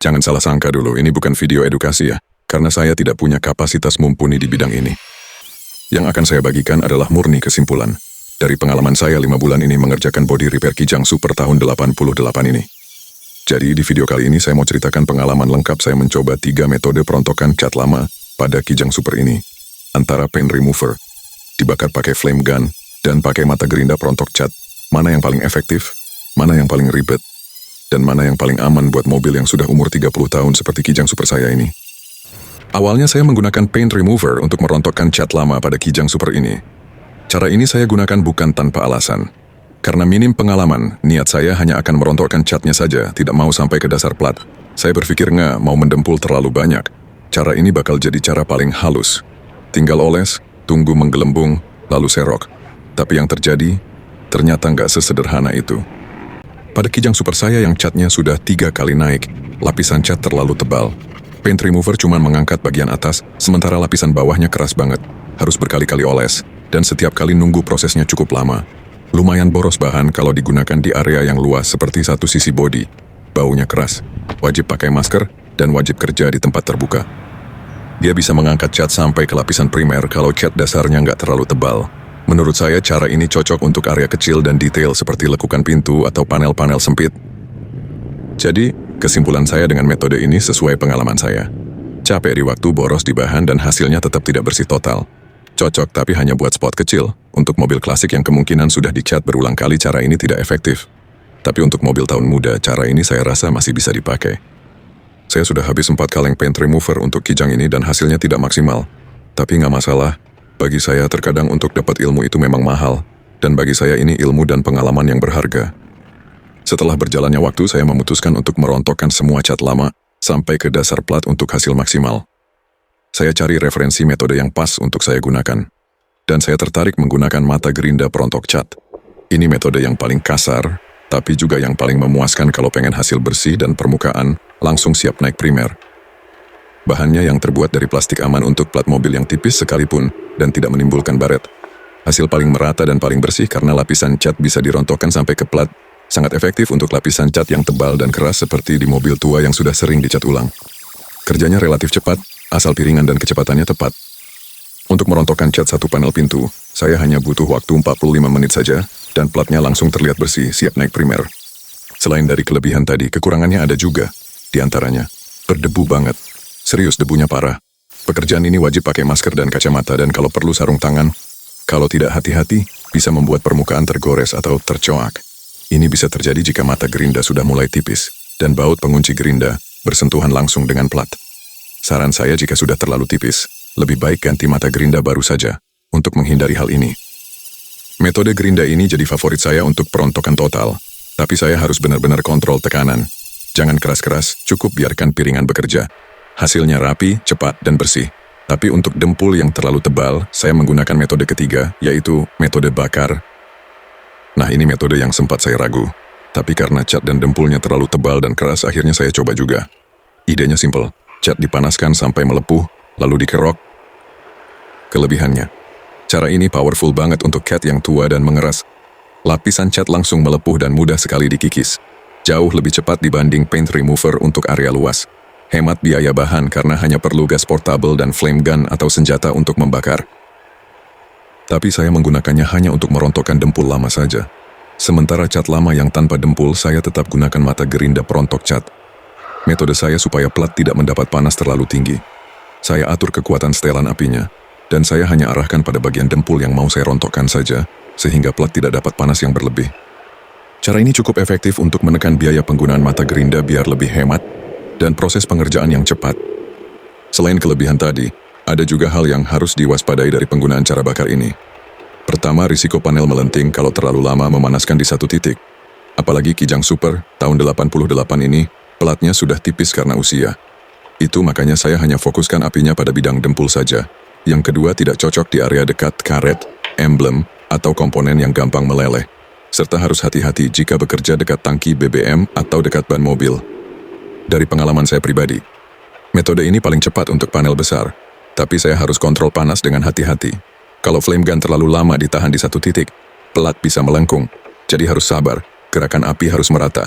Jangan salah sangka dulu, ini bukan video edukasi ya, karena saya tidak punya kapasitas mumpuni di bidang ini. Yang akan saya bagikan adalah murni kesimpulan dari pengalaman saya 5 bulan ini mengerjakan body repair Kijang Super tahun 88 ini. Jadi di video kali ini saya mau ceritakan pengalaman lengkap saya mencoba 3 metode perontokan cat lama pada Kijang Super ini. Antara paint remover, dibakar pakai flame gun, dan pakai mata gerinda perontok cat. Mana yang paling efektif, mana yang paling ribet, dan mana yang paling aman buat mobil yang sudah umur 30 tahun seperti Kijang Super saya ini. Awalnya saya menggunakan paint remover untuk merontokkan cat lama pada Kijang Super ini. Cara ini saya gunakan bukan tanpa alasan. Karena minim pengalaman, niat saya hanya akan merontokkan catnya saja, tidak mau sampai ke dasar plat. Saya berpikir nggak mau mendempul terlalu banyak. Cara ini bakal jadi cara paling halus. Tinggal oles, tunggu menggelembung, lalu serok. Tapi yang terjadi, ternyata nggak sesederhana itu. Pada Kijang Super saya yang catnya sudah 3 kali naik, lapisan cat terlalu tebal. Paint remover cuma mengangkat bagian atas, sementara lapisan bawahnya keras banget. Harus berkali-kali oles, dan setiap kali nunggu prosesnya cukup lama. Lumayan boros bahan kalau digunakan di area yang luas seperti satu sisi bodi. Baunya keras, wajib pakai masker, dan wajib kerja di tempat terbuka. Dia bisa mengangkat cat sampai ke lapisan primer kalau cat dasarnya nggak terlalu tebal. Menurut saya cara ini cocok untuk area kecil dan detail seperti lekukan pintu atau panel-panel sempit. Jadi, kesimpulan saya dengan metode ini sesuai pengalaman saya. Capek di waktu, boros di bahan, dan hasilnya tetap tidak bersih total. Cocok tapi hanya buat spot kecil. Untuk mobil klasik yang kemungkinan sudah dicat berulang kali, cara ini tidak efektif. Tapi untuk mobil tahun muda, cara ini saya rasa masih bisa dipakai. Saya sudah habis 4 kaleng paint remover untuk Kijang ini dan hasilnya tidak maksimal. Tapi nggak masalah. Bagi saya terkadang untuk dapat ilmu itu memang mahal. Dan bagi saya ini ilmu dan pengalaman yang berharga. Setelah berjalannya waktu, saya memutuskan untuk merontokkan semua cat lama sampai ke dasar plat untuk hasil maksimal. Saya cari referensi metode yang pas untuk saya gunakan. Dan saya tertarik menggunakan mata gerinda perontok cat. Ini metode yang paling kasar, tapi juga yang paling memuaskan kalau pengen hasil bersih dan permukaan langsung siap naik primer. Bahannya yang terbuat dari plastik aman untuk plat mobil yang tipis sekalipun dan tidak menimbulkan baret. Hasil paling merata dan paling bersih karena lapisan cat bisa dirontokkan sampai ke plat. Sangat efektif untuk lapisan cat yang tebal dan keras seperti di mobil tua yang sudah sering dicat ulang. Kerjanya relatif cepat, asal piringan dan kecepatannya tepat. Untuk merontokkan cat satu panel pintu, saya hanya butuh waktu 45 menit saja dan platnya langsung terlihat bersih, siap naik primer. Selain dari kelebihan tadi, kekurangannya ada juga. Di antaranya, berdebu banget. Serius debunya parah. Pekerjaan ini wajib pakai masker dan kacamata dan kalau perlu sarung tangan. Kalau tidak hati-hati, bisa membuat permukaan tergores atau tercoak. Ini bisa terjadi jika mata gerinda sudah mulai tipis dan baut pengunci gerinda bersentuhan langsung dengan plat. Saran saya jika sudah terlalu tipis, lebih baik ganti mata gerinda baru saja untuk menghindari hal ini. Metode gerinda ini jadi favorit saya untuk perontokan total, tapi saya harus benar-benar kontrol tekanan. Jangan keras-keras, cukup biarkan piringan bekerja. Hasilnya rapi, cepat, dan bersih. Tapi untuk dempul yang terlalu tebal, saya menggunakan metode ketiga, yaitu metode bakar. Nah, ini metode yang sempat saya ragu. Tapi karena cat dan dempulnya terlalu tebal dan keras, akhirnya saya coba juga. Idenya simpel. Cat dipanaskan sampai melepuh, lalu dikerok. Kelebihannya, cara ini powerful banget untuk cat yang tua dan mengeras. Lapisan cat langsung melepuh dan mudah sekali dikikis. Jauh lebih cepat dibanding paint remover untuk area luas. Hemat biaya bahan karena hanya perlu gas portable dan flame gun atau senjata untuk membakar. Tapi saya menggunakannya hanya untuk merontokkan dempul lama saja. Sementara cat lama yang tanpa dempul, saya tetap gunakan mata gerinda perontok cat. Metode saya supaya plat tidak mendapat panas terlalu tinggi. Saya atur kekuatan setelan apinya, dan saya hanya arahkan pada bagian dempul yang mau saya rontokkan saja, sehingga plat tidak dapat panas yang berlebih. Cara ini cukup efektif untuk menekan biaya penggunaan mata gerinda biar lebih hemat, dan proses pengerjaan yang cepat. Selain kelebihan tadi, ada juga hal yang harus diwaspadai dari penggunaan cara bakar ini. Pertama, risiko panel melenting kalau terlalu lama memanaskan di satu titik. Apalagi Kijang Super, tahun 88 ini, platnya sudah tipis karena usia. Itu makanya saya hanya fokuskan apinya pada bidang dempul saja. Yang kedua, tidak cocok di area dekat karet, emblem, atau komponen yang gampang meleleh. Serta harus hati-hati jika bekerja dekat tangki BBM atau dekat ban mobil. Dari pengalaman saya pribadi, metode ini paling cepat untuk panel besar, tapi saya harus kontrol panas dengan hati-hati. Kalau flame gun terlalu lama ditahan di satu titik, plat bisa melengkung, jadi harus sabar, gerakan api harus merata.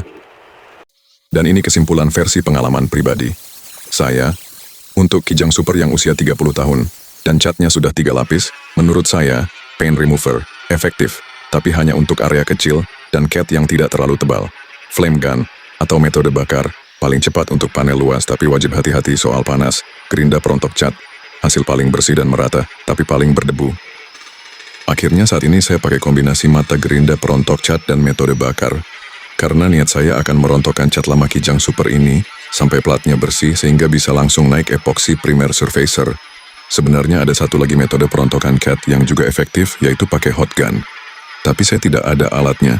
Dan ini kesimpulan versi pengalaman pribadi. Saya, untuk Kijang Super yang usia 30 tahun, dan catnya sudah 3 lapis, menurut saya, paint remover, efektif, tapi hanya untuk area kecil dan cat yang tidak terlalu tebal. Flame gun, atau metode bakar, paling cepat untuk panel luas tapi wajib hati-hati soal panas. Gerinda perontok cat, hasil paling bersih dan merata, tapi paling berdebu. Akhirnya saat ini saya pakai kombinasi mata gerinda perontok cat dan metode bakar. Karena niat saya akan merontokkan cat lama Kijang Super ini, sampai platnya bersih sehingga bisa langsung naik epoxy primer surfacer. Sebenarnya ada satu lagi metode perontokan cat yang juga efektif, yaitu pakai hot gun. Tapi saya tidak ada alatnya.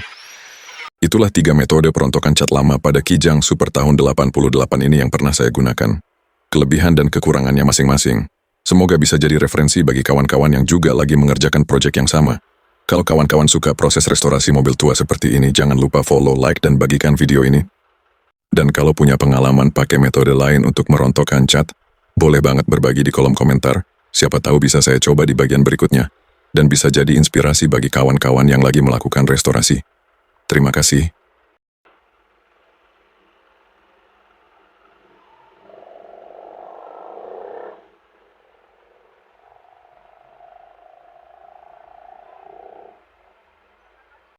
Itulah 3 metode perontokan cat lama pada Kijang Super tahun 88 ini yang pernah saya gunakan. Kelebihan dan kekurangannya masing-masing. Semoga bisa jadi referensi bagi kawan-kawan yang juga lagi mengerjakan proyek yang sama. Kalau kawan-kawan suka proses restorasi mobil tua seperti ini, jangan lupa follow, like, dan bagikan video ini. Dan kalau punya pengalaman pakai metode lain untuk merontokkan cat, boleh banget berbagi di kolom komentar. Siapa tahu bisa saya coba di bagian berikutnya. Dan bisa jadi inspirasi bagi kawan-kawan yang lagi melakukan restorasi. Terima kasih.